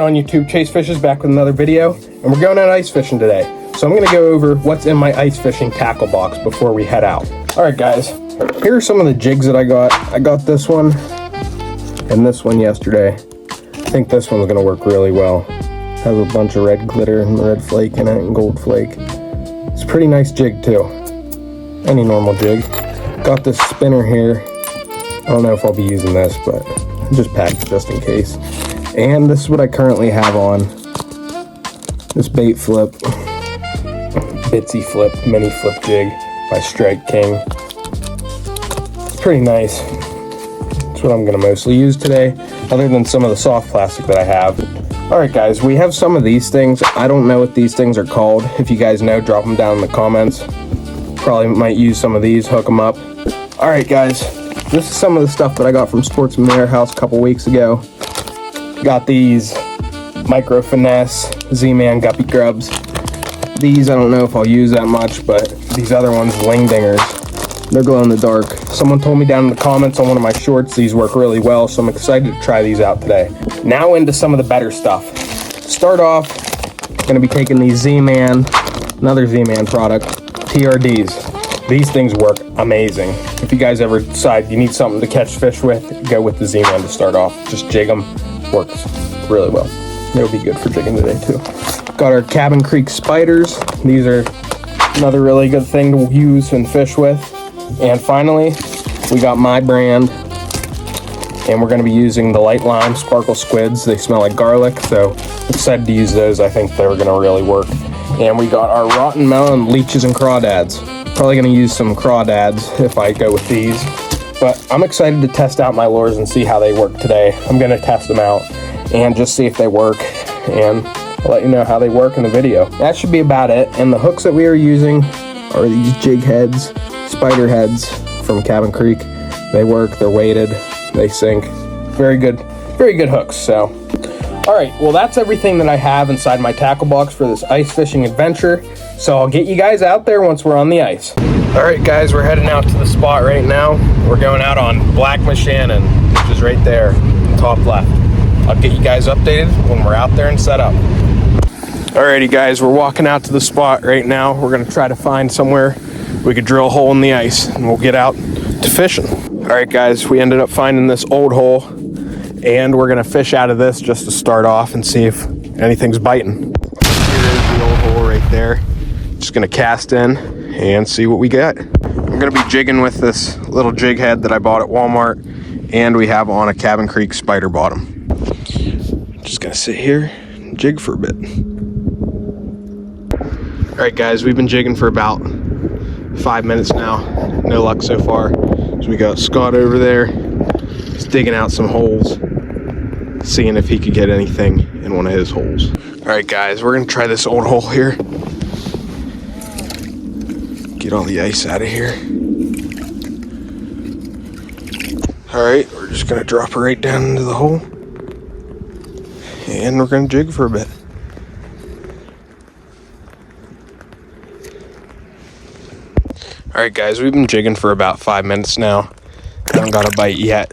on YouTube? Chase Fishes back with another video, and we're going out ice fishing today. So I'm gonna go over what's in my ice fishing tackle box before we head out. All right, guys, here are some of the jigs that I got. I got this one and this one yesterday. I think this one's gonna work really well. Has a bunch of red glitter and red flake in it and gold flake. It's a pretty nice jig too. Any normal jig. Got this spinner here. I don't know if I'll be using this, but I just packed it just in case. And this is what I currently have on. This bait flip, Bitsy flip, mini flip jig by Strike King. It's pretty nice. It's what I'm gonna mostly use today, other than some of the soft plastic that I have. All right, guys, we have some of these things. I don't know what these things are called. If you guys know, drop them down in the comments. Probably might use some of these, hook them up. All right, guys, this is some of the stuff that I got from Sportsman Warehouse a couple weeks ago. Got these Micro Finesse Z-Man Guppy Grubs. These I don't know if I'll use that much, but these other ones, Wing Dingers, they're glow in the dark. Someone told me down in the comments on one of my shorts these work really well, so I'm excited to try these out today. Now into some of the better stuff. Start off, gonna be taking these Z-Man, another Z-Man product, TRDs. These things work amazing. If you guys ever decide you need something to catch fish with, go with the Z-Man to start off. Just jig them, works really well. They'll be good for jigging today too. Got our Cabin Creek spiders. These are another really good thing to use and fish with. And finally, we got my brand, and we're gonna be using the light lime sparkle squids. They smell like garlic, so excited to use those. I think they're gonna really work. And we got our rotten melon leeches and crawdads. Probably gonna use some crawdads if I go with these. But I'm excited to test out my lures and see how they work today. I'm gonna test them out and just see if they work, and I'll let you know how they work in the video. That should be about it. And the hooks that we are using are these jig heads, spider heads from Cabin Creek. They work, they're weighted, they sink. Very good hooks. So, all right, well, that's everything that I have inside my tackle box for this ice fishing adventure. So I'll get you guys out there once we're on the ice. All right, guys, we're heading out to the spot right now. We're going out on Black Moshannon, which is right there, top left. I'll get you guys updated when we're out there and set up. Alrighty, guys, we're walking out to the spot right now. We're gonna try to find somewhere we could drill a hole in the ice, and we'll get out to fishing. All right, guys, we ended up finding this old hole, and we're gonna fish out of this just to start off and see if anything's biting. Here is the old hole right there. Just gonna cast in and see what we get. I'm gonna be jigging with this little jig head that I bought at Walmart, and we have on a Cabin Creek spider bottom. Just gonna sit here and jig for a bit. All right, guys, we've been jigging for about 5 minutes now. No luck so far. So we got Scott over there. He's digging out some holes, seeing if he could get anything in one of his holes. All right, guys, we're gonna try this old hole here. Get all the ice out of here. All right, we're just gonna drop it right down into the hole, and we're gonna jig for a bit. All right, guys, we've been jigging for about 5 minutes now. Haven't got a bite yet.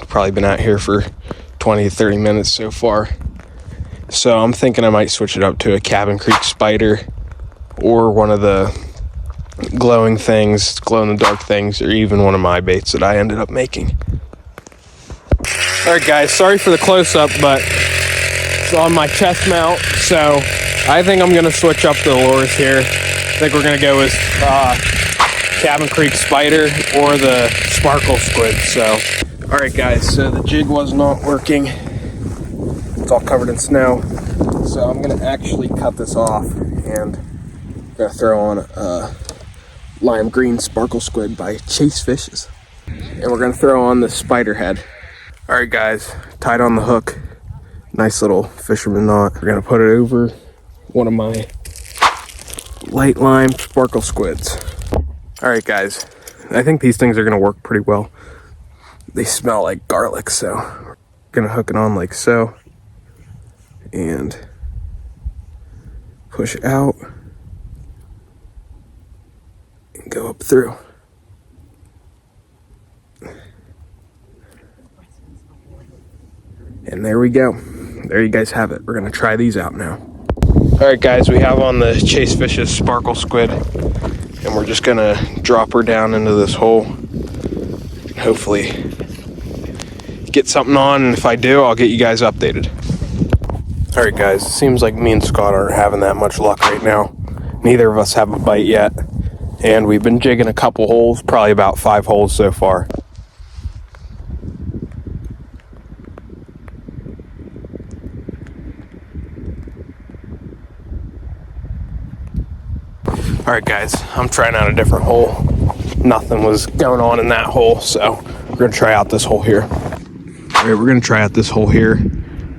Probably been out here for 20 to 30 minutes so far. So I'm thinking I might switch it up to a Cabin Creek spider or one of the glowing things, glow in the dark things, or even one of my baits that I ended up making. All right, guys, sorry for the close-up, but it's on my chest mount, so I think I'm gonna switch up the lures here. I think we're gonna go with Cabin Creek spider or the sparkle squid. So, all right, guys, so the jig was not working. It's all covered in snow, so I'm gonna actually cut this off, and I'm gonna throw on a lime green sparkle squid by Chase Fishes, and we're gonna throw on the spider head. All right, guys, tied on the hook, nice little fisherman knot. We're gonna put it over one of my light lime sparkle squids. All right, guys, I think these things are gonna work pretty well. They smell like garlic, so we're gonna hook it on like so and push it out and go up through. And there we go. there you guys have it. We're gonna try these out now. All right, guys, we have on the Chase Fish's sparkle squid, and we're just gonna drop her down into this hole. Hopefully get something on, and if I do, I'll get you guys updated. All right, guys, it seems like me and Scott aren't having that much luck right now. Neither of us have a bite yet, and we've been jigging a couple holes, probably about 5 holes so far. All right, guys, I'm trying out a different hole. Nothing was going on in that hole, so we're gonna try out this hole here. All right, we're gonna try out this hole here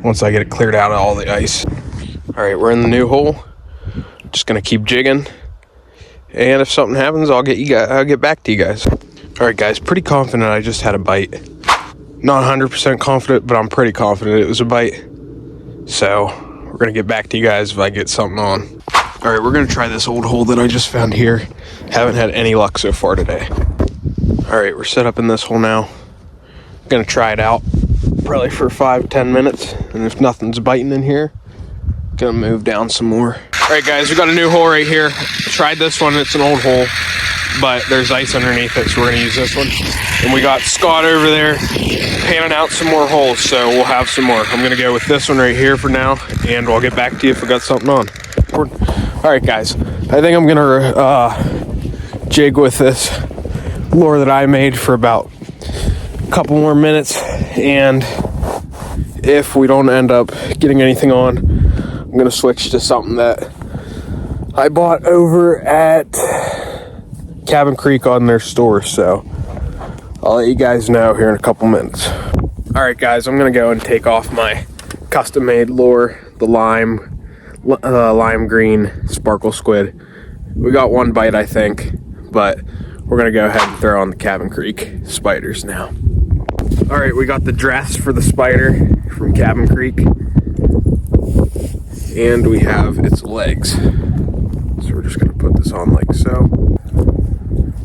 once I get it cleared out of all the ice. All right, we're in the new hole. Just gonna keep jigging, and if something happens, I'll get back to you guys. All right, guys, pretty confident I just had a bite. Not 100% confident, but I'm pretty confident it was a bite. So we're gonna get back to you guys if I get something on. All right, we're gonna try this old hole that I just found here. Haven't had any luck so far today. All right, we're set up in this hole now. Gonna try it out probably for 5-10 minutes, and if nothing's biting in here, gonna move down some more. All right, guys, we got a new hole right here. Tried this one. It's an old hole, but there's ice underneath it, so we're gonna use this one. And we got Scott over there panning out some more holes, so we'll have some more. I'm gonna go with this one right here for now, and I'll get back to you if we got something on. All right, guys, I think I'm gonna jig with this lure that I made for about a couple more minutes, and if we don't end up getting anything on, I'm gonna switch to something that I bought over at Cabin Creek on their store, so I'll let you guys know here in a couple minutes. All right, guys, I'm gonna go and take off my custom-made lure, the lime green sparkle squid. We got one bite, I think, but we're gonna go ahead and throw on the Cabin Creek spiders now. All right, we got the dress for the spider from Cabin Creek, and we have its legs. So we're just gonna put this on like so.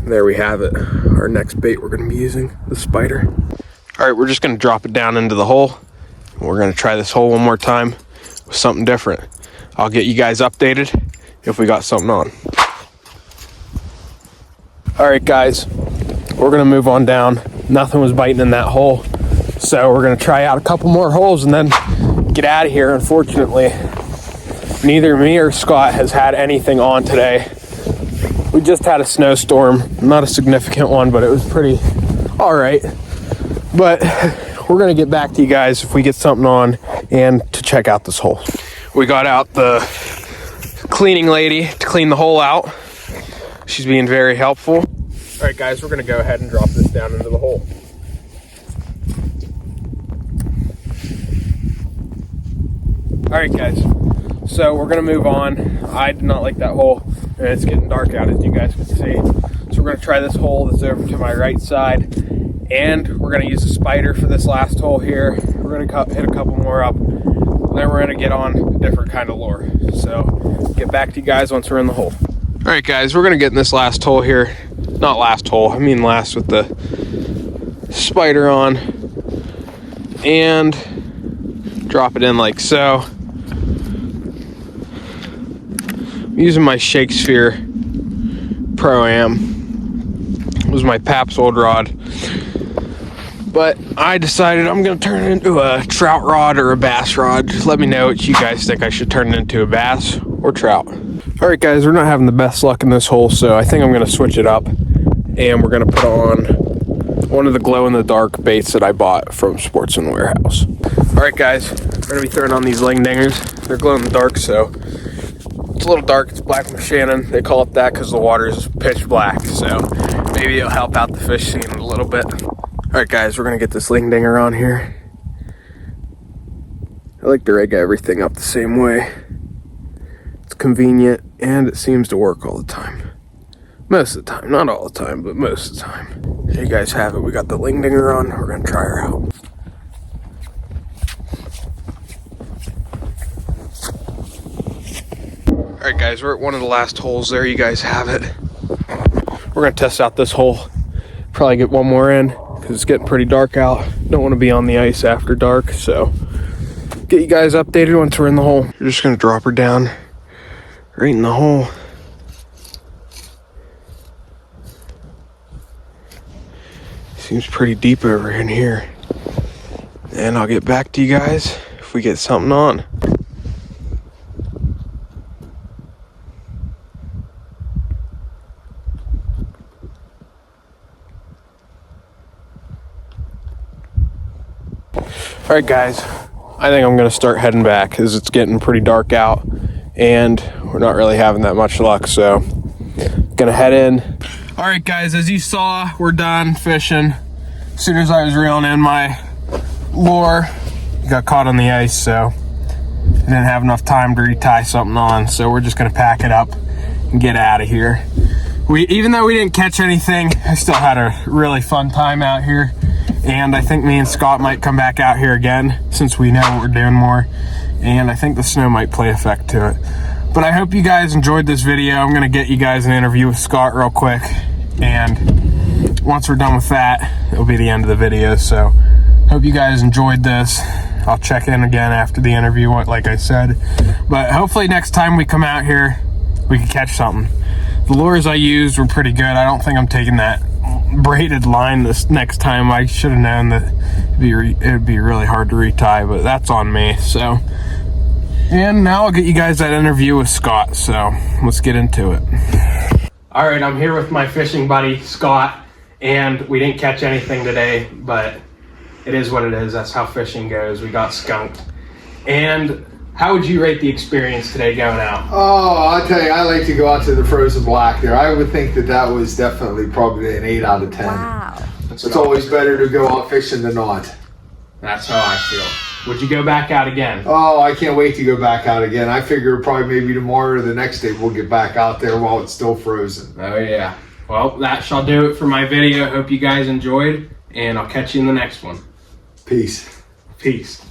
There we have it. Our next bait we're gonna be using, the spider. All right, we're just gonna drop it down into the hole. We're gonna try this hole one more time with something different. I'll get you guys updated if we got something on. All right, guys, we're gonna move on down. Nothing was biting in that hole, so we're gonna try out a couple more holes and then get out of here. Unfortunately, neither me or Scott has had anything on today. We just had a snowstorm, not a significant one, but it was pretty all right. But we're gonna get back to you guys if we get something on and to check out this hole. We got out the cleaning lady to clean the hole out. She's being very helpful. All right, guys, we're gonna go ahead and drop this down into the hole. All right, guys, so we're gonna move on. I did not like that hole, and it's getting dark out, as you guys can see. So we're gonna try this hole that's over to my right side, and we're gonna use a spider for this last hole here. We're gonna hit a couple more up, then we're gonna get on a different kind of lure. So get back to you guys once we're in the hole. All right, guys, we're gonna get in this last hole here. Not last hole, I mean last with the spider on, and drop it in like so. I'm using my Shakespeare Pro-Am. It was my Pap's old rod, but I decided I'm gonna turn it into a trout rod or a bass rod. Just let me know what you guys think I should turn it into, a bass or trout. All right, guys, we're not having the best luck in this hole, so I think I'm gonna switch it up, and we're gonna put on one of the glow-in-the-dark baits that I bought from Sportsman Warehouse. All right, guys, we're gonna be throwing on these ling dingers. They're glow-in-the-dark, so it's a little dark. It's Black Moshannon. They call it that because the water is pitch black, so maybe it'll help out the fish scene a little bit. All right, guys, we're gonna get this ling dinger on here. I like to rig everything up the same way. It's convenient, and it seems to work all the time. Most of the time, not all the time, but most of the time. There you guys have it. We got the ling dinger on. We're gonna try her out. All right, guys, we're at one of the last holes there. You guys have it. We're gonna test out this hole. Probably get one more in because it's getting pretty dark out. Don't want to be on the ice after dark, so get you guys updated once we're in the hole. You're just gonna drop her down right in the hole. Seems pretty deep over in here. And I'll get back to you guys if we get something on. All right, guys, I think I'm gonna start heading back because it's getting pretty dark out and we're not really having that much luck, so gonna head in. All right, guys, as you saw, we're done fishing. As soon as I was reeling in my lure, it got caught on the ice, so I didn't have enough time to retie something on, so we're just gonna pack it up and get out of here. Even though we didn't catch anything, I still had a really fun time out here. And I think me and Scott might come back out here again since we know what we're doing more. And I think the snow might play effect to it. But I hope you guys enjoyed this video. I'm gonna get you guys an interview with Scott real quick. And once we're done with that, it'll be the end of the video. So hope you guys enjoyed this. I'll check in again after the interview, like I said. But hopefully next time we come out here, we can catch something. The lures I used were pretty good. I don't think I'm taking that braided line this next time. I should have known that it'd be really hard to retie, but that's on me. So, and now I'll get you guys that interview with Scott, so let's get into it. All right, I'm here with my fishing buddy Scott, and we didn't catch anything today, but it is what it is. That's how fishing goes. We got skunked. And how would you rate the experience today going out? Oh, I'll tell you, I like to go out to the frozen black there. I would think that was definitely probably an 8 out of 10. Wow. It's always better to go out fishing than not. That's how I feel. Would you go back out again? Oh, I can't wait to go back out again. I figure probably maybe tomorrow or the next day we'll get back out there while it's still frozen. Oh yeah. Well, that shall do it for my video. Hope you guys enjoyed, and I'll catch you in the next one. Peace. Peace.